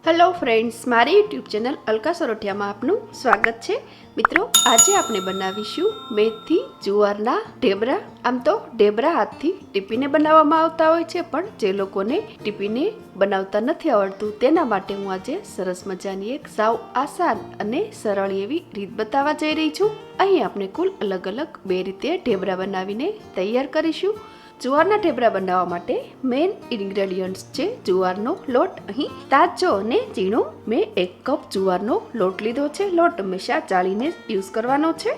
Hello friends, મારી YouTube channel Alka સોરઠિયામાં આપનું સ્વાગત છે। મિત્રો, આજે આપણે બનાવીશું મેથી જુવારના ઢેબરા। આમ તો ઢેબરા હાથથી ટીપીને બનાવવામાં આવતા હોય છે, પણ જે લોકોને ટીપીને બનાવતા નથી આવડતું તેના માટે હું આજે સરસ મજાની એક સાવ આસાન અને સરળ એવી રીત બતાવવા જઈ રહી છું। અહીં આપણે કુલ અલગ અલગ બે રીતે ઢેબરા બનાવીને તૈયાર કરીશું। જુવારના ઢેબરા બનાવવા માટે મેઇન ઇન્ગ્રેડિયન્ટ્સ છે જુવારનો લોટ। અહીં તાજો અને ઝીણો મેં 1 કપ જુવારનો લોટ લીધો છે। લોટ હંમેશા ચાળીને યુઝ કરવાનો છે।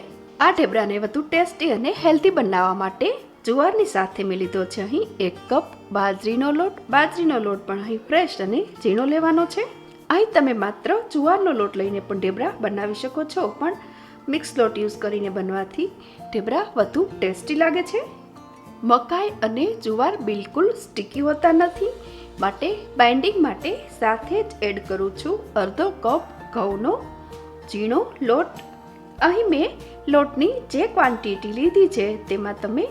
આ ઢેબરાને વધુ ટેસ્ટી અને હેલ્ધી બનાવવા માટે જુવારની સાથે મેં લીધો છે અહીં 1 કપ બાજરીનો લોટ। બાજરીનો લોટ પણ અહીં ફ્રેશ અને ઝીણો લેવાનો છે। અહીં તમે માત્ર જુવારનો લોટ લઈને પણ ઢેબરા બનાવી શકો છો, પણ મિક્સ લોટ યુઝ કરીને બનવાથી ઢેબરા વધુ ટેસ્ટી લાગે છે। મકાઈ અને જુવાર બિલકુલ સ્ટીકી હોતા નથી, માટે બાઇન્ડિંગ માટે સાથે જ એડ કરું છું અડધો કપ ઘઉંનો ઝીણો લોટ। અહીં મેં લોટની જે ક્વોન્ટિટી લીધી છે તેમાં તમે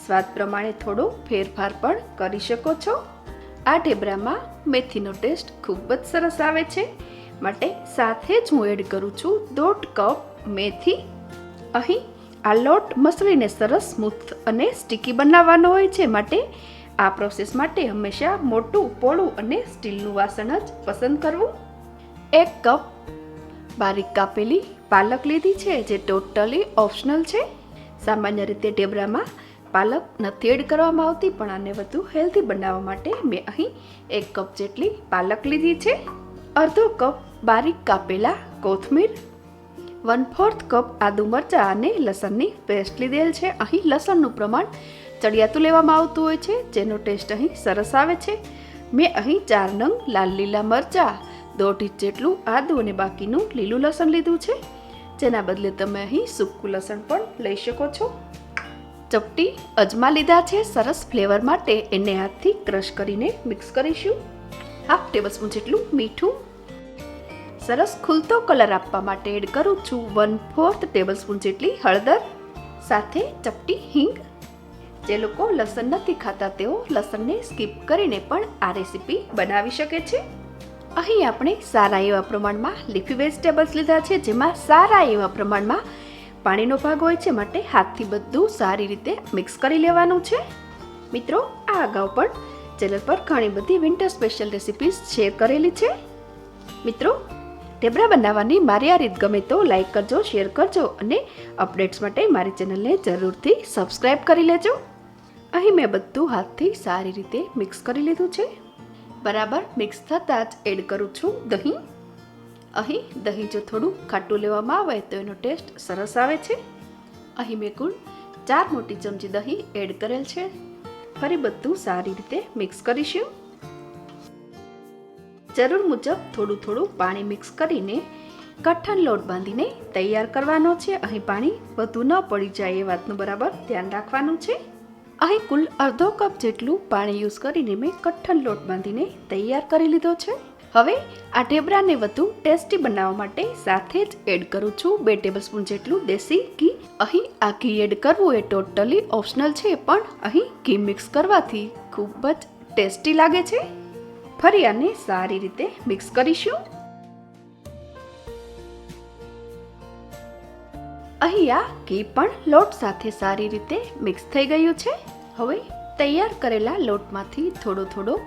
સ્વાદ પ્રમાણે થોડો ફેરફાર પણ કરી શકો છો। આ ઢેબરામાં મેથીનો ટેસ્ટ ખૂબ જ સરસ આવે છે, માટે સાથે જ હું એડ કરું છું 1.5 કપ મેથી। અહીં આ લોટ મસળીને સરસ સ્મૂથ અને સ્ટીકી બનાવવાનો હોય છે, માટે આ પ્રોસેસ માટે હંમેશા મોટું, પોળું અને સ્ટીલનું વાસણ જ પસંદ કરવું। 1 કપ બારીક કાપેલી પાલક લીધી છે, જે ટોટલી ઓપ્શનલ છે। સામાન્ય રીતે ઢેબરામાં પાલક નથી એડ કરવામાં આવતી, પણ આને વધુ હેલ્ધી બનાવવા માટે મેં અહીં 1 કપ જેટલી પાલક લીધી છે। અડધો કપ બારીક કાપેલા કોથમીર, 1/4 કપ આદુ મરચાં અને લસણની પેસ્ટ લીધેલ છે। અહીં લસણનું પ્રમાણ ચડિયાતું લેવામાં આવતું હોય છે, જેનો ટેસ્ટ અહીં સરસ આવે છે। મેં અહીં 4 નંગ લાલ લીલા મરચાં, 1.5 ઇંચ જેટલું આદુ અને બાકીનું લીલું લસણ લીધું છે, જેના બદલે તમે અહીં સૂકું લસણ પણ લઈ શકો છો। ચપટી અજમા લીધા છે સરસ ફ્લેવર માટે, એને હાથથી ક્રશ કરીને મિક્સ કરીશું। 1/2 ટેબલસ્પૂન જેટલું મીઠું, સરસ ખુલતો કલર આપવા માટે એડ કરું છું 1/4 ટેબલસ્પૂન જેટલી હળદર, સાથે ચપટી હિંગ। જે લોકો લસણ નથી ખાતા તેઓ લસણને સ્કીપ કરીને પણ આ રેસીપી બનાવી શકે છે। અહીં આપણે સારા એવા પ્રમાણમાં લીફી વેજીટેબલ્સ લીધા છે, જેમાં સારા એવા પ્રમાણમાં પાણીનો ભાગ હોય છે, માટે હાથથી બધું સારી રીતે મિક્સ કરી લેવાનું છે। મિત્રો, આ અગાઉ પણ ચેનલ પર ઘણી બધી વિન્ટર સ્પેશિયલ રેસીપીઝ શેર કરેલી છે। મિત્રો, ઢેબરા બનાવવાની મારી આ રીત ગમે તો લાઈક કરજો, શેર કરજો અને અપડેટ્સ માટે મારી ચેનલને જરૂરથી સબસ્ક્રાઈબ કરી લેજો। અહીં મેં બધું હાથથી સારી રીતે મિક્સ કરી લીધું છે। બરાબર મિક્સ થતાં જ એડ કરું છું દહીં। અહીં દહીં જો થોડું ખાટું લેવામાં આવે તો એનો ટેસ્ટ સરસ આવે છે। અહીં મેં કુલ 4 મોટી ચમચી દહીં એડ કરેલ છે। ફરી બધું સારી રીતે મિક્સ કરીશું। જરૂર મુજબ થોડું થોડું પાણી મિક્સ કરીને કઠણ લોટ બાંધીને તૈયાર કરવાનો છે। અહીં પાણી વધુ ન પડી જાય એ વાતનું બરાબર ધ્યાન રાખવાનું છે। અહીં કુલ અડધો કપ જેટલું પાણી યુઝ કરીને મેં કઠણ લોટ બાંધીને તૈયાર કરી લીધો છે। હવે આ ઢેબરાને વધુ ટેસ્ટી બનાવવા માટે સાથે જ એડ કરું છું 2 ટેબલસ્પૂન જેટલું દેશી ઘી। અહીં આ ઘી એડ કરવું એ ટોટલી ઓપ્શનલ છે, પણ અહીં ઘી મિક્સ કરવાથી ખૂબ જ ટેસ્ટી લાગે છે। ફરી આને સારી રીતે મિક્સ કરીશું। અહીં આ ઘી પણ લોટ સાથે સારી રીતે મિક્સ થઈ ગયું છે। હવે તૈયાર કરેલા લોટમાંથી થોડો થોડો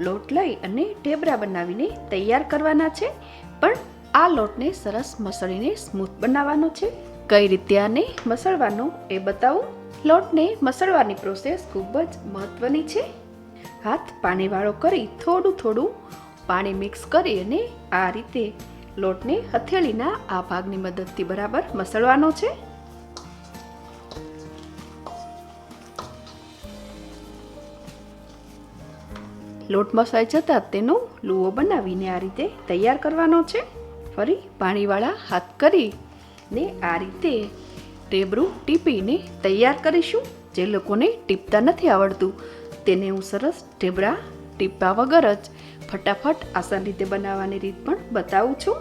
લોટ લઈ અને ઢેબરા બનાવીને તૈયાર કરવાના છે, પણ આ લોટને સરસ મસળીને સ્મૂથ બનાવવાનો છે। કઈ રીતે આને મસળવાનો એ બતાવું। લોટને મસળવાની પ્રોસેસ ખૂબ જ મહત્વની છે। હાથ પાણીવાળો કરી થોડું થોડું પાણી મિક્સ કરી અને આ રીતે લોટને હથેળીના આ ભાગની મદદથી બરાબર મસળવાનો છે। લોટ મસાઈ જતાં તેનો લુઓ બનાવીને આ રીતે તૈયાર કરવાનો છે। ફરી પાણીવાળા હાથ કરીને આ રીતે ઢેબરું ટીપીને તૈયાર કરીશું। જે લોકોને ટીપતા નથી આવડતું તેને હું સરસ ઢેબરા ટીપા વગર જ ફટાફટ આસાન રીતે બનાવવાની રીત પણ બતાવું છું।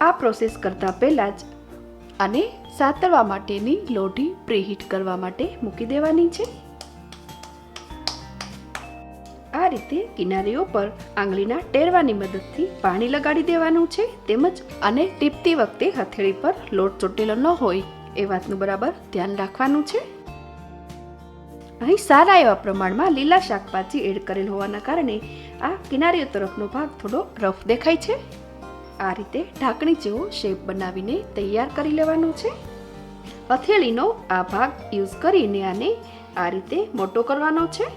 આ પ્રોસેસ કરતા પહેલાં જ આને સાતળવા માટેની લોઢી પ્રીહીટ કરવા માટે મૂકી દેવાની છે। રીતે કિનારીઓ પર આંગળીના ટેરવાની મદદથી પાણી લગાડી દેવાનું છે. તેમજ આને ટીપતી વખતે હથેળી પર લોટ ચોટેલો ન હોય એ વાતનું બરાબર ધ્યાન રાખવાનું છે. અહીં સારા એવા પ્રમાણમાં લીલા શાકભાજી એડ કરેલ હોવાના કારણે આ કિનારીઓ તરફનો ભાગ થોડો રફ દેખાય છે. આ રીતે ઢાંકણી જેવો શેપ બનાવીને તૈયાર કરી લેવાનો છે. હથેળીનો આ ભાગ યુઝ કરીને આને આ રીતે મોટો કરવાનો છે.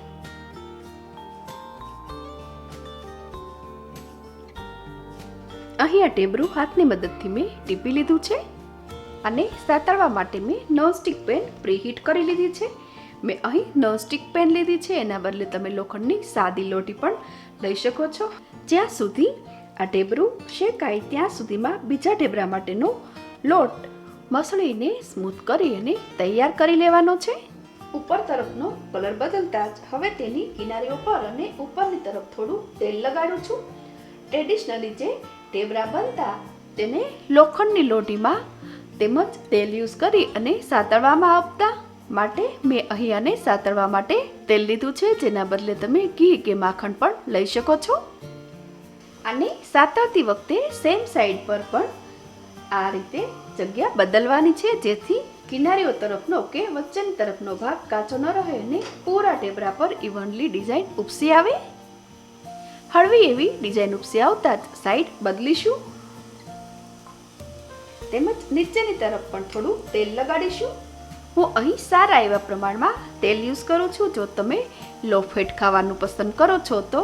અહીં આ ઢેબરું હાથની મદદથી મેં ટીપી લીધું છે અને સાતળવા માટે મેં નોનસ્ટિક પેન પ્રીહીટ કરી લીધી છે. મેં અહીં નોનસ્ટિક પેન લીધી છે, એના બદલે તમે લોખંડની સાદી લોટી પણ લઈ શકો છો. જ્યાં સુધી આ ઢેબરું શેકાય ત્યાં સુધીમાં બીજા ઢેબરા માટેનો લોટ મસળીને સ્મૂથ કરી અને તૈયાર કરી લેવાનો છે. ઉપર તરફનો કલર બદલતા જ હવે તેની કિનારીઓ પર અને ઉપરની તરફ થોડું તેલ લગાડું છું. ટ્રેડિશનલી જે ઢેબરા બનતા તેને લોખંડની લોટીમાં તેમજ તેલ યુઝ કરી અને સાતળવામાં આવતા માટે મેં અહીં આને સાતળવા માટે તેલ લીધું છે, જેના બદલે તમે ઘી કે માખણ પણ લઈ શકો છો. આને સાતળતી વખતે સેમ સાઈડ પર પણ આ રીતે જગ્યા બદલવાની છે, જેથી કિનારીઓ તરફનો કે વચ્ચેની તરફનો ભાગ કાચો ન રહે અને પૂરા ઢેબરા પર ઇવનલી ડિઝાઇન ઉપસી આવે. હળવી એવી ડિઝાઇન ઉપસી આવતા જ સાઈડ બદલીશું તેમજ નીચેની તરફ પણ થોડું તેલ લગાડીશું. હું અહીં સારા એવા પ્રમાણમાં તેલ યુઝ કરું છું. જો તમે લો ફેટ ખાવાનું પસંદ કરો છો તો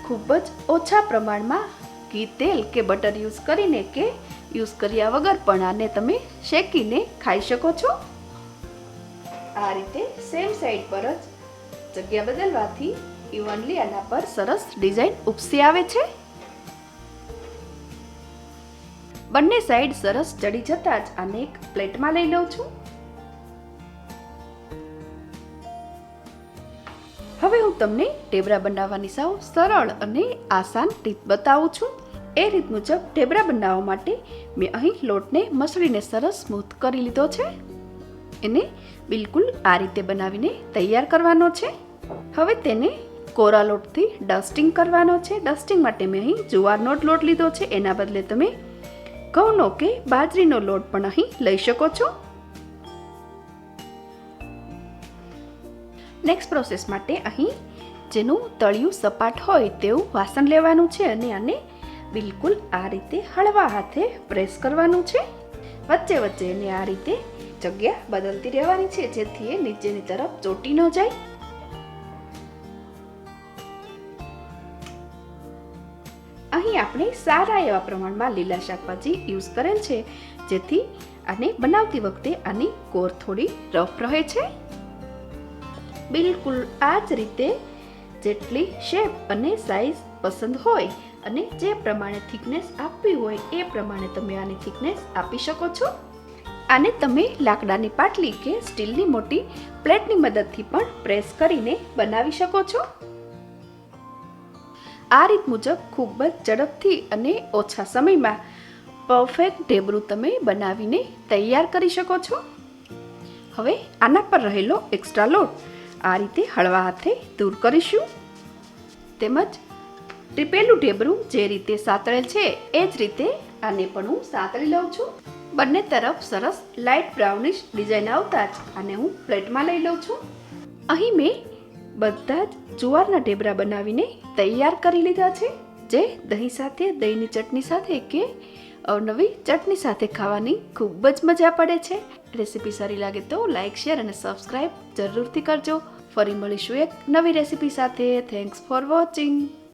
ખૂબ જ ઓછા પ્રમાણમાં ઘી, તેલ કે બટર યુઝ કરીને કે યુઝ કર્યા વગર પણ આને તમે શેકીને ખાઈ શકો છો. આ રીતે સેમ સાઈડ પર જ જગ્યા બદલવાથી ઇવનલી આના પર સરસ ડિઝાઇન ઉપસી આવે છે. બંને સાઈડ સરસ ચડી જતા જ આને એક પ્લેટમાં લઈ લઉં છું. હવે હું તમને ઢેબરા બનાવવાની સાવ સરળ અને આસાન રીત બતાવું છું. એ રીત મુજબ ઢેબરા બનાવવા માટે મેં અહીં લોટને મસળીને સરસ સ્મૂથ કરી લીધો છે. એને બિલકુલ આ રીતે બનાવીને તૈયાર કરવાનો છે. હવે તેને કોરા લોટથી ડસ્ટિંગ કરવાનો છે. ડસ્ટિંગ માટે મેં અહીં જુવારનો લોટ લીધો છે, એના બદલે તમે ઘઉંનો કે બાજરીનો લોટ પણ અહીં લઈ શકો છો. નેક્સ્ટ પ્રોસેસ માટે અહીં જેનું તળિયું સપાટ હોય તેવું વાસણ લેવાનું છે અને આને બિલકુલ આ રીતે હળવા હાથે પ્રેસ કરવાનું છે. વચ્ચે વચ્ચે એને આ રીતે જગ્યા બદલતી રહેવાની છે, જેથી એ નીચેની તરફ ચોટી ન જાય. અહીં આપણે સારા એવા પ્રમાણમાં લીલા શાકભાજી યુઝ કરેલ છે, જેથી આને બનાવતી વખતે આની કોર થોડી રફ રહે છે. બિલકુલ આ જ રીતે જેટલી શેપ અને સાઈઝ પસંદ હોય અને જે પ્રમાણે થિકનેસ આપવી હોય એ પ્રમાણે તમે આની થિકનેસ આપી શકો છો. આને તમે લાકડાની પાટલી કે સ્ટીલની મોટી પ્લેટની મદદથી પણ પ્રેસ કરીને બનાવી શકો છો. આ રીત મુજબ ખૂબ જ ઝડપથી અને ઓછા સમયમાં પરફેક્ટ ઢેબરું તમે બનાવીને તૈયાર કરી શકો છો. હવે આના પર રહેલો એક્સ્ટ્રા લોટ આ રીતે હળવા હાથે દૂર કરીશું. તેમજ ટીપેલું ઢેબરું જે રીતે સાતળેલ છે એ જ રીતે આને પણ હું સાતળી લઉં છું. બંને તરફ સરસ લાઇટ બ્રાઉનિશ ડિઝાઇન આવતા જ આને હું પ્લેટમાં લઈ લઉં છું. અહીં મેં બધા જ જુવારના ઢેબરા બનાવીને તૈયાર કરી લીધા છે, જે દહીં સાથે, દહીંની ચટણી સાથે કે અવનવી ચટણી સાથે ખાવાની ખૂબ જ મજા પડે છે. રેસીપી સારી લાગે તો લાઇક, શેર અને સબસ્ક્રાઈબ જરૂરથી કરજો. ફરી મળીશું એક નવી રેસીપી સાથે. Thanks for watching.